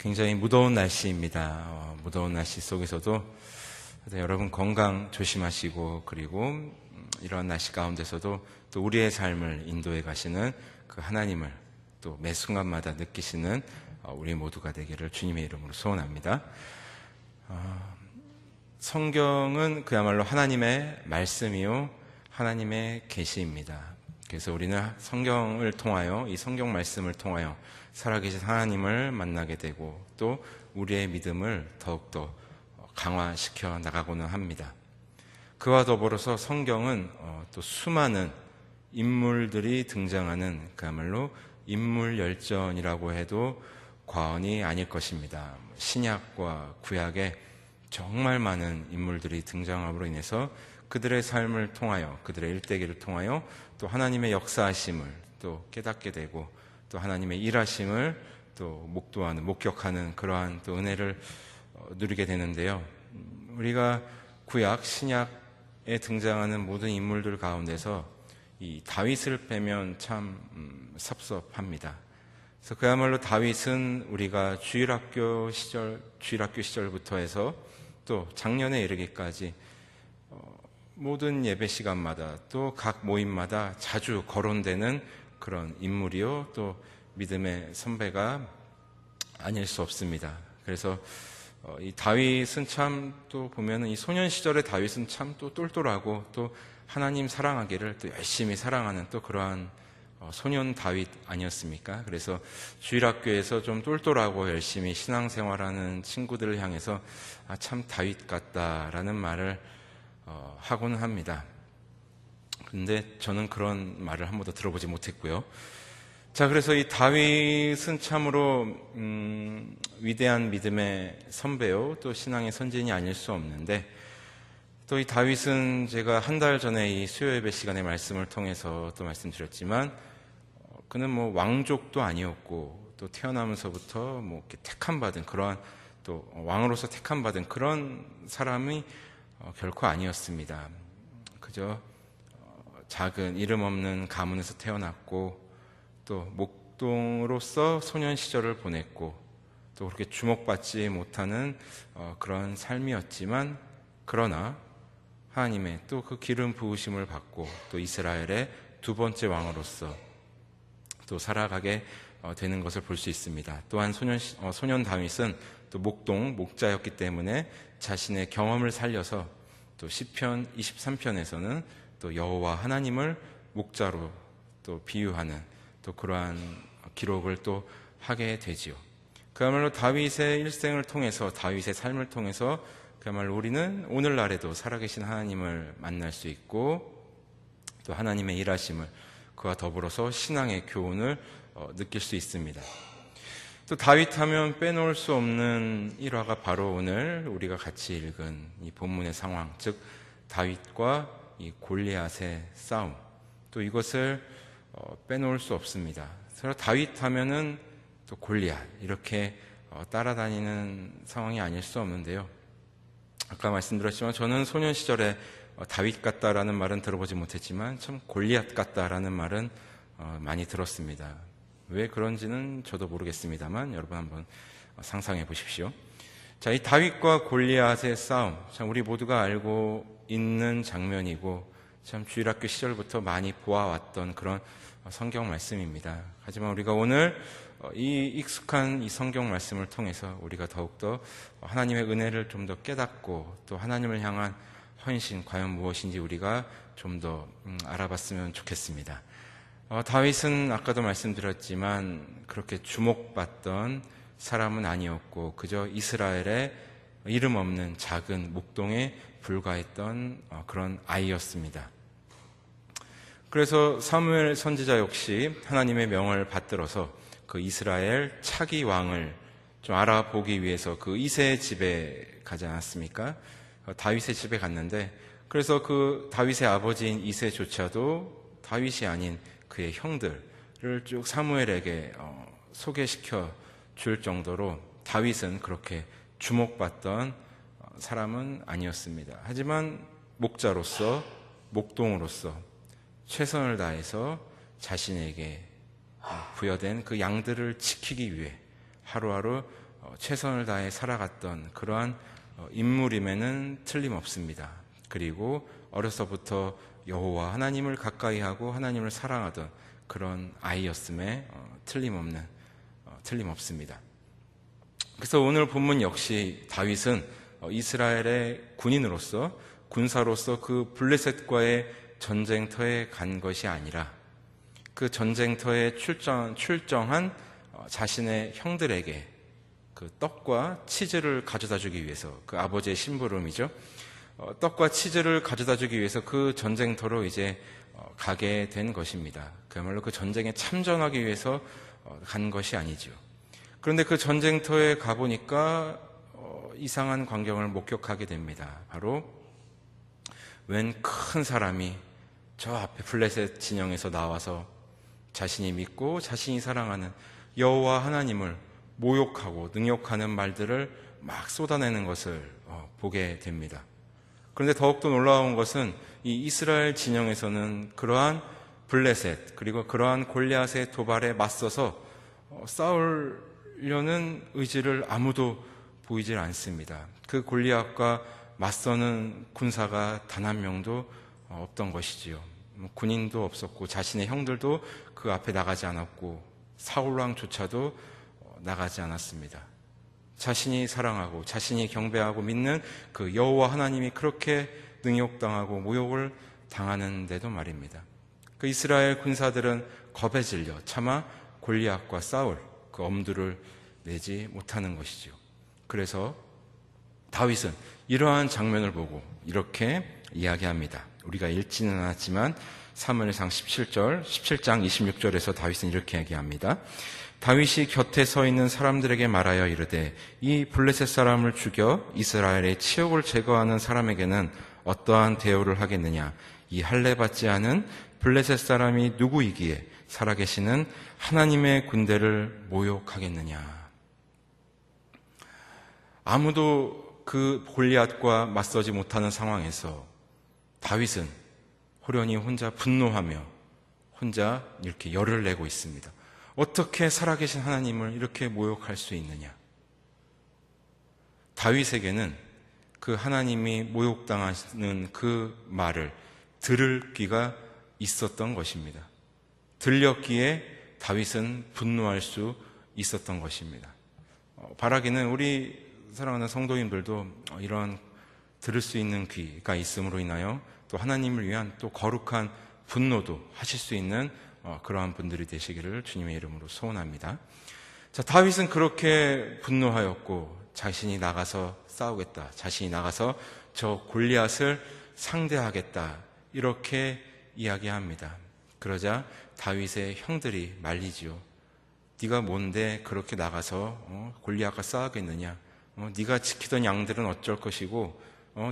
굉장히 무더운 날씨입니다. 무더운 날씨 속에서도 여러분 건강 조심하시고, 그리고 이런 날씨 가운데서도 또 우리의 삶을 인도해 가시는 그 하나님을 또 매 순간마다 느끼시는 우리 모두가 되기를 주님의 이름으로 소원합니다. 성경은 그야말로 하나님의 말씀이요 하나님의 계시입니다. 그래서 우리는 성경을 통하여, 이 성경 말씀을 통하여 살아계신 하나님을 만나게 되고, 또 우리의 믿음을 더욱더 강화시켜 나가고는 합니다. 그와 더불어서 성경은 또 수많은 인물들이 등장하는 그야말로 인물 열전이라고 해도 과언이 아닐 것입니다. 신약과 구약에 정말 많은 인물들이 등장함으로 인해서 그들의 삶을 통하여, 그들의 일대기를 통하여 또 하나님의 역사하심을 또 깨닫게 되고, 또 하나님의 일하심을 또 목격하는 그러한 또 은혜를 누리게 되는데요. 우리가 구약, 신약에 등장하는 모든 인물들 가운데서 이 다윗을 빼면 참 섭섭합니다. 그래서 그야말로 다윗은 우리가 주일학교 시절부터 해서 또 작년에 이르기까지 모든 예배 시간마다 또 각 모임마다 자주 거론되는 그런 인물이요, 또 믿음의 선배가 아닐 수 없습니다. 그래서 이 다윗은 참, 또 보면은 이 소년 시절의 다윗은 참 또 똘똘하고, 또 하나님 사랑하기를 또 열심히 사랑하는 또 그러한 소년 다윗 아니었습니까? 그래서 주일학교에서 좀 똘똘하고 열심히 신앙생활하는 친구들을 향해서 참 다윗 같다라는 말을 하고는 합니다. 근데 저는 그런 말을 한 번도 들어보지 못했고요. 자, 그래서 이 다윗은 참으로 위대한 믿음의 선배요, 또 신앙의 선진이 아닐 수 없는데, 또 이 다윗은 제가 한 달 전에 이 수요 예배 시간의 말씀을 통해서 또 말씀드렸지만, 그는 뭐 왕족도 아니었고, 또 태어나면서부터 뭐 이렇게 택함받은 그러한, 또 왕으로서 택함받은 그런 사람이 결코 아니었습니다. 그저 작은 이름 없는 가문에서 태어났고, 또 목동으로서 소년 시절을 보냈고, 또 그렇게 주목받지 못하는 그런 삶이었지만, 그러나 하나님의 또 그 기름 부으심을 받고, 또 이스라엘의 두 번째 왕으로서 또 살아가게 되는 것을 볼 수 있습니다. 또한 소년 다윗은 또 목자였기 때문에 자신의 경험을 살려서 또 시편 23편에서는 또 여호와 하나님을 목자로 또 비유하는 또 그러한 기록을 또 하게 되지요. 그야말로 다윗의 일생을 통해서, 다윗의 삶을 통해서 그야말로 우리는 오늘날에도 살아계신 하나님을 만날 수 있고, 또 하나님의 일하심을, 그와 더불어서 신앙의 교훈을 느낄 수 있습니다. 또 다윗 하면 빼놓을 수 없는 일화가 바로 오늘 우리가 같이 읽은 이 본문의 상황, 즉 다윗과 이 골리앗의 싸움, 또 이것을 빼놓을 수 없습니다. 그래서 다윗 하면은 또 골리앗, 이렇게 따라다니는 상황이 아닐 수 없는데요. 아까 말씀드렸지만 저는 소년 시절에 다윗 같다라는 말은 들어보지 못했지만 참 골리앗 같다라는 말은 많이 들었습니다. 왜 그런지는 저도 모르겠습니다만 여러분 한번 상상해 보십시오. 자, 이 다윗과 골리앗의 싸움, 참 우리 모두가 알고 있는 장면이고, 참 주일학교 시절부터 많이 보아왔던 그런 성경 말씀입니다. 하지만 우리가 오늘 이 익숙한 이 성경 말씀을 통해서 우리가 더욱더 하나님의 은혜를 좀 더 깨닫고, 또 하나님을 향한 헌신, 과연 무엇인지 우리가 좀 더 알아봤으면 좋겠습니다. 다윗은 아까도 말씀드렸지만 그렇게 주목받던 사람은 아니었고, 그저 이스라엘의 이름 없는 작은 목동에 불과했던 그런 아이였습니다. 그래서 사무엘 선지자 역시 하나님의 명을 받들어서 그 이스라엘 차기 왕을 좀 알아보기 위해서 그 이새의 집에 가지 않았습니까? 다윗의 집에 갔는데, 그래서 그 다윗의 아버지인 이새조차도 다윗이 아닌 그의 형들을 쭉 사무엘에게 소개시켜 줄 정도로 다윗은 그렇게 주목받던 사람은 아니었습니다. 하지만 목자로서, 목동으로서 최선을 다해서 자신에게 부여된 그 양들을 지키기 위해 하루하루 최선을 다해 살아갔던 그러한 인물임에는 틀림없습니다. 그리고 어려서부터 여호와 하나님을 가까이 하고 하나님을 사랑하던 그런 아이였음에 틀림없습니다. 그래서 오늘 본문 역시 다윗은 이스라엘의 군사로서 그 블레셋과의 전쟁터에 간 것이 아니라 그 전쟁터에 출정한 자신의 형들에게 그 떡과 치즈를 가져다 주기 위해서, 그 아버지의 심부름이죠. 떡과 치즈를 가져다 주기 위해서 그 전쟁터로 이제 가게 된 것입니다. 그야말로 그 전쟁에 참전하기 위해서 간 것이 아니죠. 그런데 그 전쟁터에 가보니까 이상한 광경을 목격하게 됩니다. 바로 웬 큰 사람이 저 앞에 블레셋 진영에서 나와서 자신이 믿고 자신이 사랑하는 여호와 하나님을 모욕하고 능욕하는 말들을 막 쏟아내는 것을 보게 됩니다. 그런데 더욱더 놀라운 것은 이 이스라엘 진영에서는 그러한 블레셋 그리고 그러한 골리앗의 도발에 맞서서 싸우려는 의지를 아무도 보이질 않습니다. 그 골리앗과 맞서는 군사가 단 한 명도 없던 것이지요. 군인도 없었고 자신의 형들도 그 앞에 나가지 않았고 사울왕조차도 나가지 않았습니다. 자신이 사랑하고 자신이 경배하고 믿는 그 여호와 하나님이 그렇게 능욕당하고 모욕을 당하는데도 말입니다. 그 이스라엘 군사들은 겁에 질려 차마 골리앗과 싸울 그 엄두를 내지 못하는 것이죠. 그래서 다윗은 이러한 장면을 보고 이렇게 이야기합니다. 우리가 읽지는 않았지만 사무엘상 17장 26절에서 다윗은 이렇게 얘기합니다. 다윗이 곁에 서 있는 사람들에게 말하여 이르되 이 블레셋 사람을 죽여 이스라엘의 치욕을 제거하는 사람에게는 어떠한 대우를 하겠느냐? 이 할례 받지 않은 블레셋 사람이 누구이기에 살아계시는 하나님의 군대를 모욕하겠느냐? 아무도 그 골리앗과 맞서지 못하는 상황에서 다윗은 호련히 혼자 분노하며 혼자 이렇게 열을 내고 있습니다. 어떻게 살아계신 하나님을 이렇게 모욕할 수 있느냐? 다윗에게는 그 하나님이 모욕당하는 그 말을 들을 귀가 있었던 것입니다. 들렸기에 다윗은 분노할 수 있었던 것입니다. 바라기는 우리 사랑하는 성도님들도 이런 들을 수 있는 귀가 있음으로 인하여 또 하나님을 위한 또 거룩한 분노도 하실 수 있는 그러한 분들이 되시기를 주님의 이름으로 소원합니다. 자, 다윗은 그렇게 분노하였고 자신이 나가서 싸우겠다, 자신이 나가서 저 골리앗을 상대하겠다 이렇게 이야기합니다. 그러자 다윗의 형들이 말리지요. 네가 뭔데 그렇게 나가서 골리앗과 싸우겠느냐? 네가 지키던 양들은 어쩔 것이고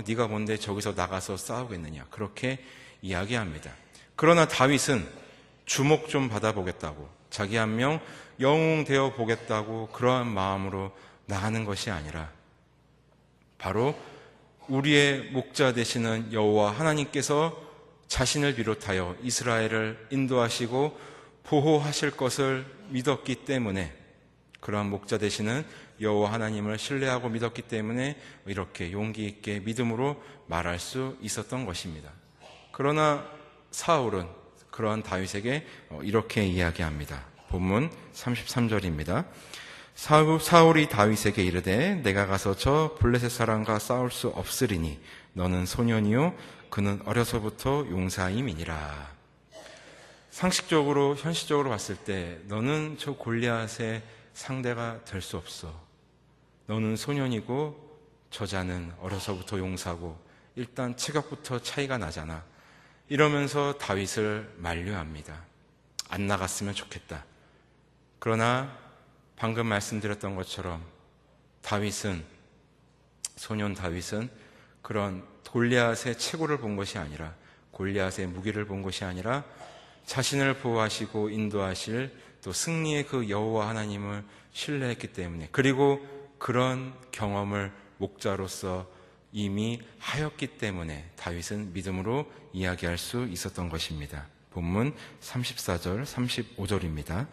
네가 뭔데 저기서 나가서 싸우겠느냐? 그렇게 이야기합니다. 그러나 다윗은 주목 좀 받아보겠다고, 자기 한 명 영웅 되어 보겠다고 그러한 마음으로 나가는 것이 아니라 바로 우리의 목자 되시는 여호와 하나님께서 자신을 비롯하여 이스라엘을 인도하시고 보호하실 것을 믿었기 때문에, 그러한 목자 되시는 여호와 하나님을 신뢰하고 믿었기 때문에 이렇게 용기 있게 믿음으로 말할 수 있었던 것입니다. 그러나 사울은 그러한 다윗에게 이렇게 이야기합니다. 본문 33절입니다. 사울이 다윗에게 이르되 내가 가서 저 블레셋 사람과 싸울 수 없으리니 너는 소년이요 그는 어려서부터 용사임이니라. 상식적으로 현실적으로 봤을 때 너는 저 골리앗의 상대가 될 수 없어. 너는 소년이고 저자는 어려서부터 용사고 일단 체격부터 차이가 나잖아. 이러면서 다윗을 만류합니다. 안 나갔으면 좋겠다. 그러나 방금 말씀드렸던 것처럼 소년 다윗은 그런 골리앗의 체구를 본 것이 아니라, 골리앗의 무기를 본 것이 아니라 자신을 보호하시고 인도하실 또 승리의 그 여호와 하나님을 신뢰했기 때문에, 그리고 그런 경험을 목자로서 이미 하였기 때문에 다윗은 믿음으로 이야기할 수 있었던 것입니다. 본문 34절, 35절입니다.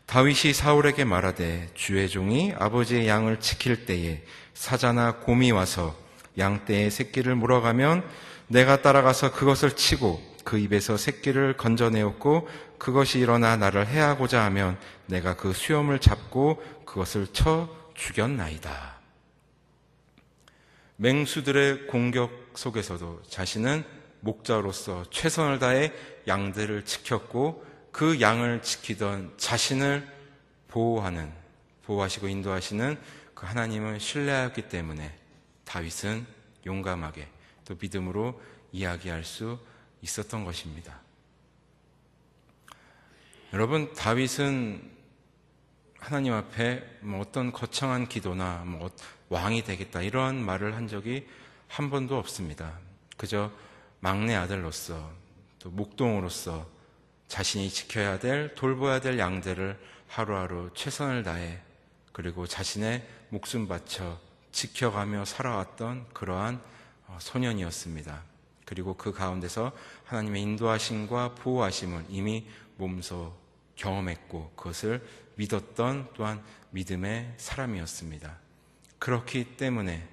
다윗이 사울에게 말하되 주의 종이 아버지의 양을 지킬 때에 사자나 곰이 와서 양떼의 새끼를 물어가면 내가 따라가서 그것을 치고 그 입에서 새끼를 건져내었고 그것이 일어나 나를 해하고자 하면 내가 그 수염을 잡고 그것을 쳐 죽였나이다. 맹수들의 공격 속에서도 자신은 목자로서 최선을 다해 양들을 지켰고 그 양을 지키던 자신을 보호하시고 인도하시는 그 하나님을 신뢰하였기 때문에 다윗은 용감하게 또 믿음으로 이야기할 수 있었던 것입니다. 여러분, 다윗은 하나님 앞에 어떤 거창한 기도나 왕이 되겠다 이런 말을 한 적이 한 번도 없습니다. 그저 막내 아들로서 또 목동으로서 자신이 지켜야 될, 돌봐야 될 양들을 하루하루 최선을 다해 그리고 자신의 목숨 바쳐 지켜가며 살아왔던 그러한 소년이었습니다. 그리고 그 가운데서 하나님의 인도하심과 보호하심을 이미 몸소 경험했고 그것을 믿었던 또한 믿음의 사람이었습니다. 그렇기 때문에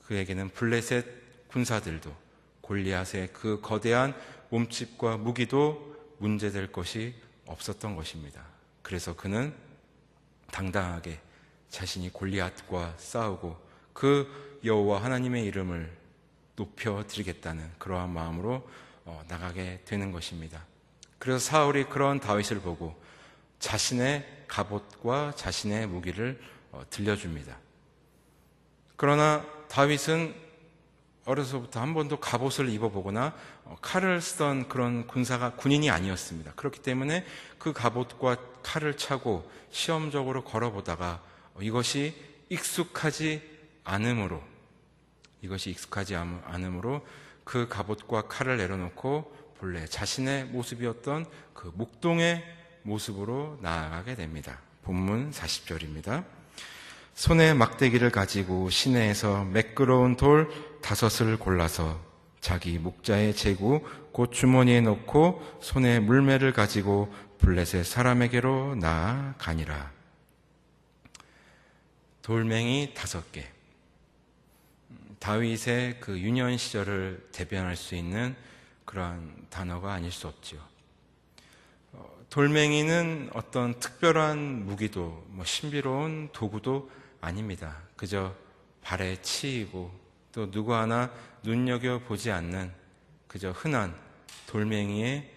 그에게는 블레셋 군사들도 골리앗의 그 거대한 몸집과 무기도 문제될 것이 없었던 것입니다. 그래서 그는 당당하게 자신이 골리앗과 싸우고 그 여호와 하나님의 이름을 높여드리겠다는 그러한 마음으로 나가게 되는 것입니다. 그래서 사울이 그런 다윗을 보고 자신의 갑옷과 자신의 무기를 들려줍니다. 그러나 다윗은 어려서부터 한 번도 갑옷을 입어보거나 칼을 쓰던 그런 군인이 아니었습니다. 그렇기 때문에 그 갑옷과 칼을 차고 시험적으로 걸어보다가 이것이 익숙하지 않으므로 그 갑옷과 칼을 내려놓고 본래 자신의 모습이었던 그 목동의 모습으로 나아가게 됩니다. 본문 40절입니다. 손에 막대기를 가지고 시내에서 매끄러운 돌 5을 골라서 자기 목자의 제구 곧 주머니에 넣고 손에 물매를 가지고 블레셋 사람에게로 나아가니라. 돌멩이 5개. 다윗의 그 유년 시절을 대변할 수 있는 그러한 단어가 아닐 수 없죠. 돌멩이는 어떤 특별한 무기도 신비로운 도구도 아닙니다. 그저 발에 치이고 또 누구 하나 눈여겨보지 않는 그저 흔한 돌멩이에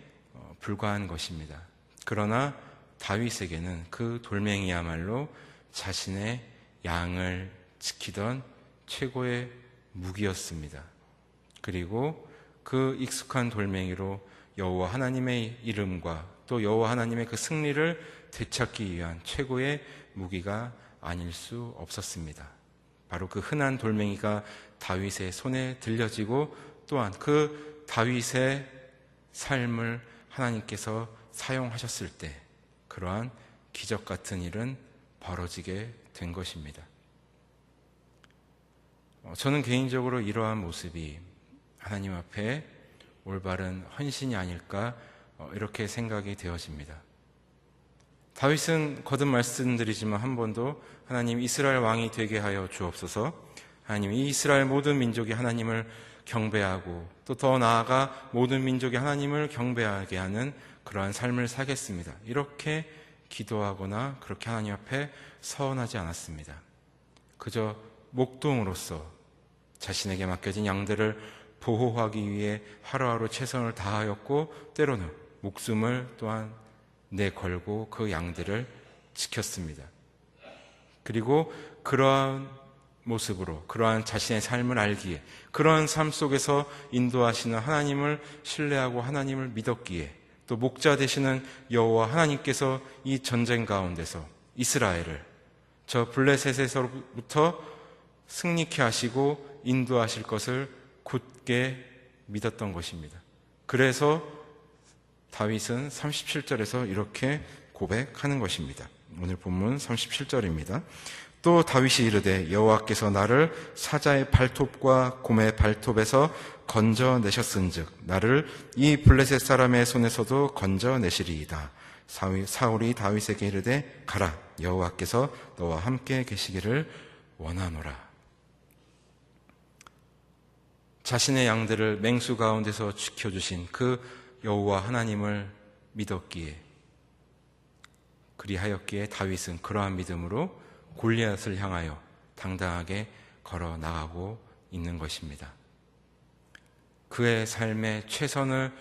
불과한 것입니다. 그러나 다윗에게는 그 돌멩이야말로 자신의 양을 지키던 최고의 무기였습니다. 그리고 그 익숙한 돌멩이로 여호와 하나님의 이름과 또 여호와 하나님의 그 승리를 되찾기 위한 최고의 무기가 아닐 수 없었습니다. 바로 그 흔한 돌멩이가 다윗의 손에 들려지고 또한 그 다윗의 삶을 하나님께서 사용하셨을 때 그러한 기적 같은 일은 벌어지게 된 것입니다. 저는 개인적으로 이러한 모습이 하나님 앞에 올바른 헌신이 아닐까 이렇게 생각이 되어집니다. 다윗은 거듭 말씀드리지만 한 번도 하나님 이스라엘 왕이 되게 하여 주옵소서, 하나님 이 이스라엘 모든 민족이 하나님을 경배하고 또 더 나아가 모든 민족이 하나님을 경배하게 하는 그러한 삶을 살겠습니다, 이렇게 기도하거나 그렇게 하나님 앞에 서원하지 않았습니다. 그저 목동으로서 자신에게 맡겨진 양들을 보호하기 위해 하루하루 최선을 다하였고 때로는 목숨을 또한 내걸고 그 양들을 지켰습니다. 그리고 그러한 모습으로 그러한 자신의 삶을 알기에 그러한 삶 속에서 인도하시는 하나님을 신뢰하고 하나님을 믿었기에 또 목자 되시는 여호와 하나님께서 이 전쟁 가운데서 이스라엘을 저 블레셋에서부터 승리케 하시고 인도하실 것을 굳게 믿었던 것입니다. 그래서 다윗은 37절에서 이렇게 고백하는 것입니다. 오늘 본문 37절입니다. 또 다윗이 이르되 여호와께서 나를 사자의 발톱과 곰의 발톱에서 건져내셨은즉 나를 이 블레셋 사람의 손에서도 건져내시리이다. 사울이 다윗에게 이르되 가라, 여호와께서 너와 함께 계시기를 원하노라. 자신의 양들을 맹수 가운데서 지켜주신 그 여호와 하나님을 믿었기에, 그리하였기에 다윗은 그러한 믿음으로 골리앗을 향하여 당당하게 걸어 나가고 있는 것입니다. 그의 삶에 최선을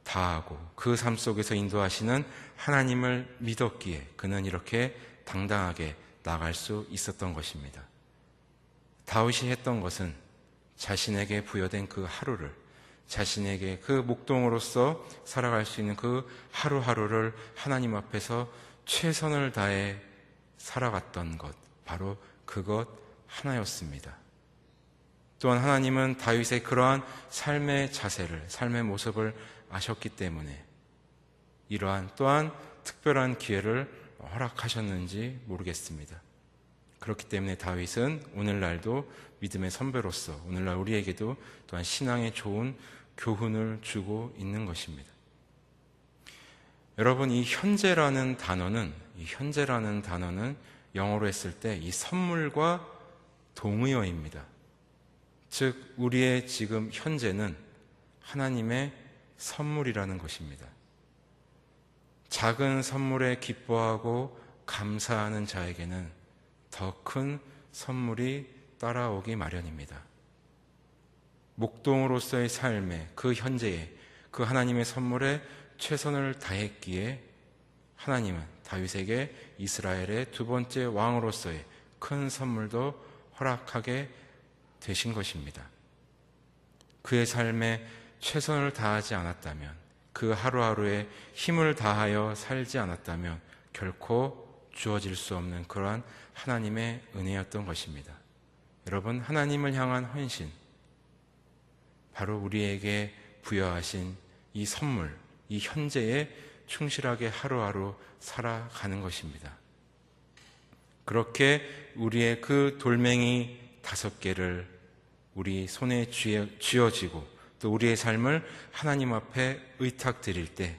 다하고 그 삶 속에서 인도하시는 하나님을 믿었기에 그는 이렇게 당당하게 나갈 수 있었던 것입니다. 다윗이 했던 것은 자신에게 부여된 그 하루를, 자신에게 그 목동으로서 살아갈 수 있는 그 하루하루를 하나님 앞에서 최선을 다해 살아갔던 것, 바로 그것 하나였습니다. 또한 하나님은 다윗의 그러한 삶의 자세를, 삶의 모습을 아셨기 때문에 이러한 또한 특별한 기회를 허락하셨는지 모르겠습니다. 그렇기 때문에 다윗은 오늘날도 믿음의 선배로서 오늘날 우리에게도 또한 신앙의 좋은 교훈을 주고 있는 것입니다. 여러분, 이 현재라는 단어는 영어로 했을 때 이 선물과 동의어입니다. 즉, 우리의 지금 현재는 하나님의 선물이라는 것입니다. 작은 선물에 기뻐하고 감사하는 자에게는 더 큰 선물이 따라오기 마련입니다. 목동으로서의 삶에, 그 현재에, 그 하나님의 선물에 최선을 다했기에 하나님은 다윗에게 이스라엘의 두 번째 왕으로서의 큰 선물도 허락하게 되신 것입니다. 그의 삶에 최선을 다하지 않았다면, 그 하루하루에 힘을 다하여 살지 않았다면 결코 주어질 수 없는 그러한 하나님의 은혜였던 것입니다. 여러분, 하나님을 향한 헌신, 바로 우리에게 부여하신 이 선물, 이 현재에 충실하게 하루하루 살아가는 것입니다. 그렇게 우리의 그 돌멩이 5개를 우리 손에 쥐어지고 또 우리의 삶을 하나님 앞에 의탁드릴 때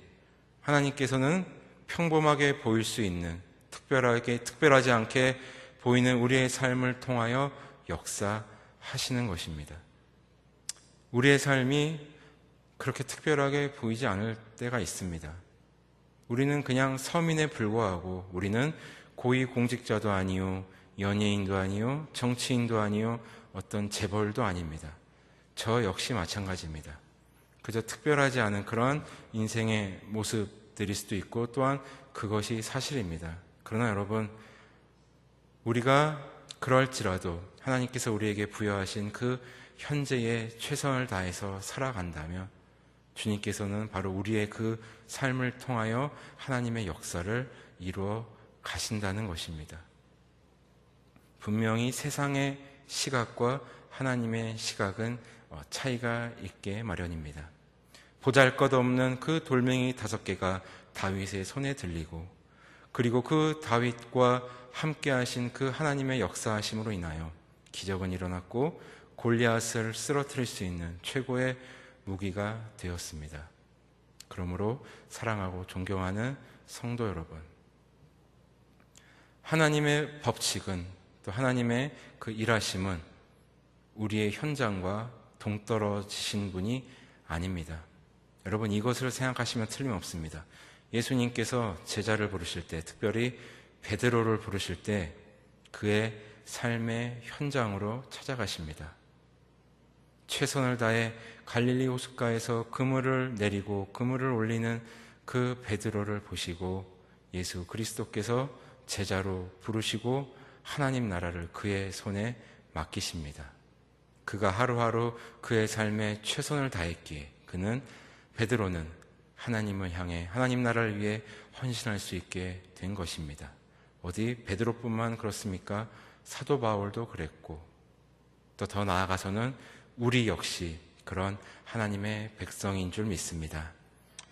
하나님께서는 평범하게 보일 수 있는, 특별하지 않게 보이는 우리의 삶을 통하여 역사하시는 것입니다. 우리의 삶이 그렇게 특별하게 보이지 않을 때가 있습니다. 우리는 그냥 서민에 불과하고, 우리는 고위공직자도 아니요, 연예인도 아니요, 정치인도 아니요, 어떤 재벌도 아닙니다. 저 역시 마찬가지입니다. 그저 특별하지 않은 그런 인생의 모습들일 수도 있고, 또한 그것이 사실입니다. 그러나 여러분, 우리가 그럴지라도 하나님께서 우리에게 부여하신 그 현재에 최선을 다해서 살아간다면 주님께서는 바로 우리의 그 삶을 통하여 하나님의 역사를 이루어 가신다는 것입니다. 분명히 세상의 시각과 하나님의 시각은 차이가 있게 마련입니다. 보잘것없는 그 돌멩이 5개가 다윗의 손에 들리고, 그리고 그 다윗과 함께 하신 그 하나님의 역사하심으로 인하여 기적은 일어났고 골리앗을 쓰러뜨릴 수 있는 최고의 무기가 되었습니다. 그러므로 사랑하고 존경하는 성도 여러분, 하나님의 법칙은, 또 하나님의 그 일하심은 우리의 현장과 동떨어지신 분이 아닙니다. 여러분, 이것을 생각하시면 틀림없습니다. 예수님께서 제자를 부르실 때, 특별히 베드로를 부르실 때 그의 삶의 현장으로 찾아가십니다. 최선을 다해 갈릴리 호숫가에서 그물을 내리고 그물을 올리는 그 베드로를 보시고 예수 그리스도께서 제자로 부르시고 하나님 나라를 그의 손에 맡기십니다. 그가 하루하루 그의 삶에 최선을 다했기에 베드로는 하나님을 향해 하나님 나라를 위해 헌신할 수 있게 된 것입니다. 어디 베드로뿐만 그렇습니까? 사도 바울도 그랬고, 또 더 나아가서는 우리 역시 그런 하나님의 백성인 줄 믿습니다.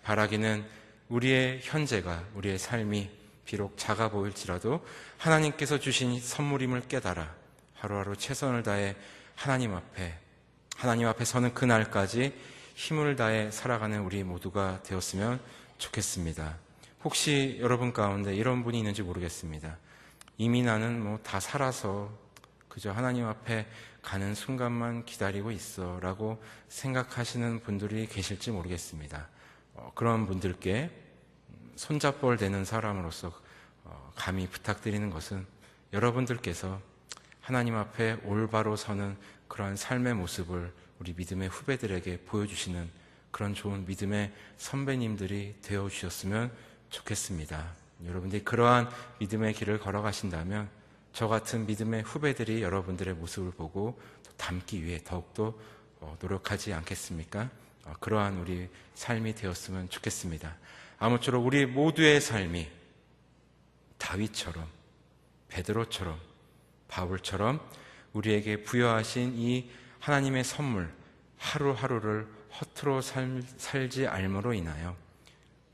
바라기는 우리의 현재가, 우리의 삶이 비록 작아 보일지라도 하나님께서 주신 선물임을 깨달아 하루하루 최선을 다해 하나님 앞에 서는 그날까지 힘을 다해 살아가는 우리 모두가 되었으면 좋겠습니다. 혹시 여러분 가운데 이런 분이 있는지 모르겠습니다. 이미 나는 다 살아서 그저 하나님 앞에 가는 순간만 기다리고 있어 라고 생각하시는 분들이 계실지 모르겠습니다. 그런 분들께 손잡벌 되는 사람으로서 감히 부탁드리는 것은 여러분들께서 하나님 앞에 올바로 서는 그러한 삶의 모습을 우리 믿음의 후배들에게 보여주시는 그런 좋은 믿음의 선배님들이 되어주셨으면 좋겠습니다. 여러분들이 그러한 믿음의 길을 걸어가신다면 저 같은 믿음의 후배들이 여러분들의 모습을 보고 닮기 위해 더욱더 노력하지 않겠습니까? 그러한 우리 삶이 되었으면 좋겠습니다. 아무쪼록 우리 모두의 삶이 다윗처럼, 베드로처럼, 바울처럼 우리에게 부여하신 이 하나님의 선물 하루하루를 허투루 살지 않음으로 인하여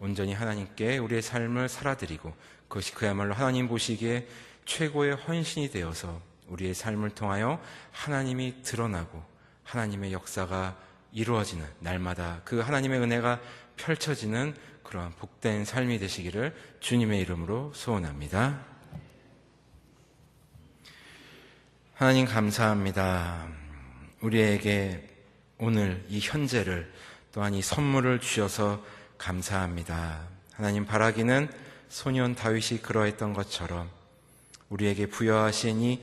온전히 하나님께 우리의 삶을 살아드리고 그것이 그야말로 하나님 보시기에 최고의 헌신이 되어서 우리의 삶을 통하여 하나님이 드러나고 하나님의 역사가 이루어지는 날마다 그 하나님의 은혜가 펼쳐지는 그러한 복된 삶이 되시기를 주님의 이름으로 소원합니다. 하나님 감사합니다. 우리에게 오늘 이 현재를 또한 이 선물을 주셔서 감사합니다. 하나님 바라기는 소년 다윗이 그러했던 것처럼 우리에게 부여하신 이